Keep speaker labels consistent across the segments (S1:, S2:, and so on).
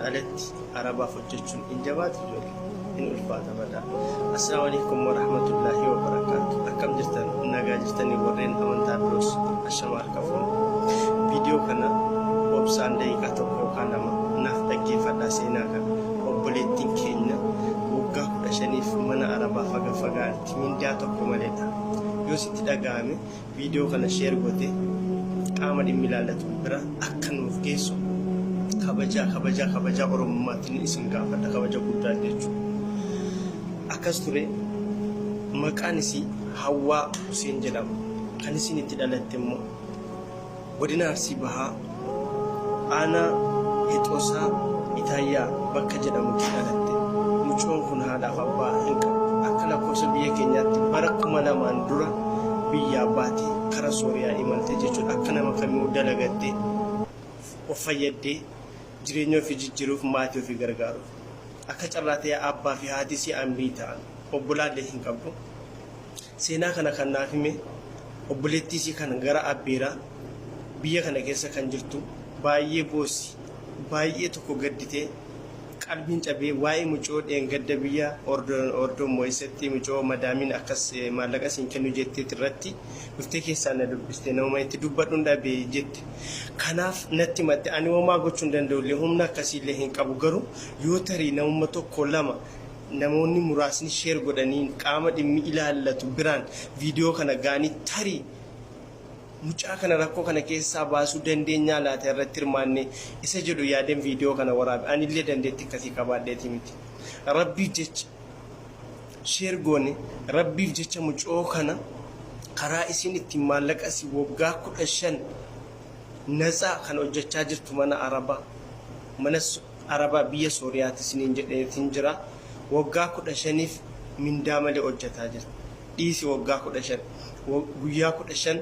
S1: alatti arabaaf hojjechuun hin jabaatu ijoollee hin ulfaata madaa. Assalaamu alaykum wa rahmatullahi wa barakaatuh. Akkam jirtan nagaa jirtanii warreen amantaa biroos ashamaa harkafuun viidiyoo kana obsaan daqiiqaa tokko yookaan lama naaf dhaggeeffadhaa seenaa kana. Obboleettiin keenya waggaa 15f mana arabaa fagaatti mindaa tokko maleedha. Yoo sitti dhaga'ame viidiyoo kana sheer gootee qaama dhimmi ilaallatu bira akka nuuf geessu kabaja Oromummaatiin isin gaafadha. Kabaja guddaa jechuudha. Akkas ture maqaan isii Hawwaa Huseen jedhama. Kan isin itti dhalatte immoo godina Arsii Bahaa aanaa Hexoosaa Itaayyaa bakka jedhamutti dhalatte. Mucoon kun haadhaaf abbaa hin qabu. Akka lakkoofsa biyya keenyaatti bara 2000 dura biyya abbaatii kara Sooriyaa imalte jechuudha. Akka nama kamuu dalagattee of fayyaddee jireenya ofii jijjiiruuf maatii ofii gargaaruuf. Akka carraa ta'e abbaa fi haati isii ambii ta'an obbolaallee hin qabdu. Seenaa kana kan naaf hime obboleettii isii kan gara abbeeraa biyya kana keessa kan jirtu baay'ee boossi baay'ee tokko gadditee qalbiin cabee waa'ee mucoo dheengadda biyya ordoo moo'isatti mucoo madaamiin akkas maallaqa siin kennu jettee irratti dhuftee keessaa na dubbiste nama itti dubbadhuun dhabee jette. Kanaaf natti matte ani homaa gochuu hin danda'ullee humna akkasiillee hin qabu. Garuu yoo tarii namummaa tokko lama namoonni muraasni sheer godhanii qaama dhimmi ilaallatu biraan viidiyoo kana gaanii tarii mucaa kana rakkoo kana keessaa baasuu dandeenyaa laata irratti hirmaanne isa jedhu yaadeen viidiyoo kana waraabe. Anillee dandeetti akkasii qabaadheeti miti. Rabbiif jecha sheer goone rabbiif jecha mucoo kana karaa isin ittiin maallaqa si waggaa 15 natsaa kan hojjechaa jirtu mana arabaa biyya Sooriyaatti isiniin jedheetiin jira. Waggaa 15f mindaa malee hojjetaa jirti. Dhiisi waggaa 15 guyyaa 15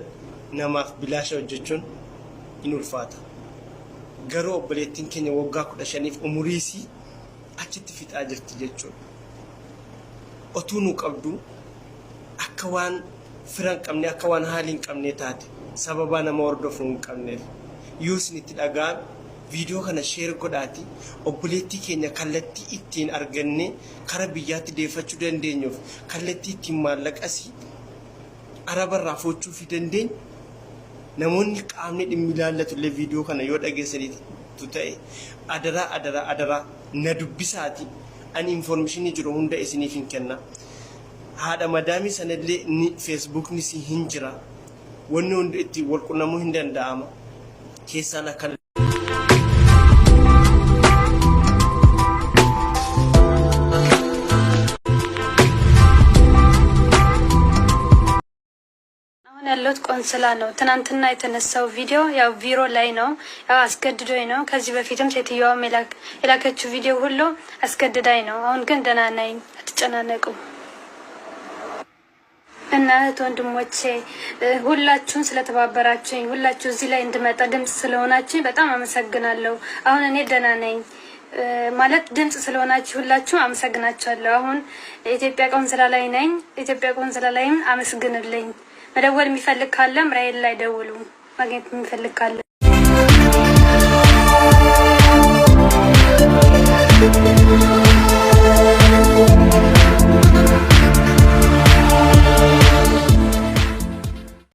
S1: namaaf bilaasha hojjechuun in ulfaata. Garuu obboleettiin keenya waggaa 15f umuriisii achitti fixaa jirti jechuudha. Otuu nu qabdu akka waan firan qabne akka waan haali hin qabne taate sababa nama hordofuu hin qabneef yoo isin itti dhaga'ame viidiyoo kana sheer godhaati obboleettii keenya kallattii ittiin arganne kara biyyaatti deeffachuu dandeenyuuf kallattii ittiin maallaqasii arabarraa foochuu fi dandeenya. Namoonni qaamni dhimmi ilaallatu illee viidiyoo kana yoo dhageessaniitu ta'e adaraa na dubbisaati. Ani informationii jiru hunda isiniif hin kenna. Haadha madaamii sanallee ni Facebook ni si hin jira. Wanni hundi itti wal qunnamuu hin danda'ama. Keessaan akka
S2: ያለሁት ቆንስላ ነው። ትናንትና የተነሳው ቪዲዮ ያው ቢሮ ላይ ነው። ያው አስገድዶኝ ነው። ከዚህ በፊትም ሴትዮዋ የላከችው ቪዲዮ ሁሉ አስገድዳኝ ነው። አሁን ግን ደህና ነኝ፣ አትጨናነቁ። እና እህት ወንድሞቼ ሁላችሁም ስለተባበራችሁኝ፣ ሁላችሁ እዚህ ላይ እንድመጣ ድምጽ ስለሆናችሁኝ በጣም አመሰግናለሁ። አሁን እኔ ደህና ነኝ ማለት ድምጽ ስለሆናችሁ ሁላችሁም አመሰግናችኋለሁ። አሁን ኢትዮጵያ ቆንስላ ላይ ነኝ። ኢትዮጵያ ቆንስላ ላይም አመስግኑልኝ። መደወል የሚፈልግ ካለም ራይል ላይ ደውሉ። ማግኘት የሚፈልግ ካለ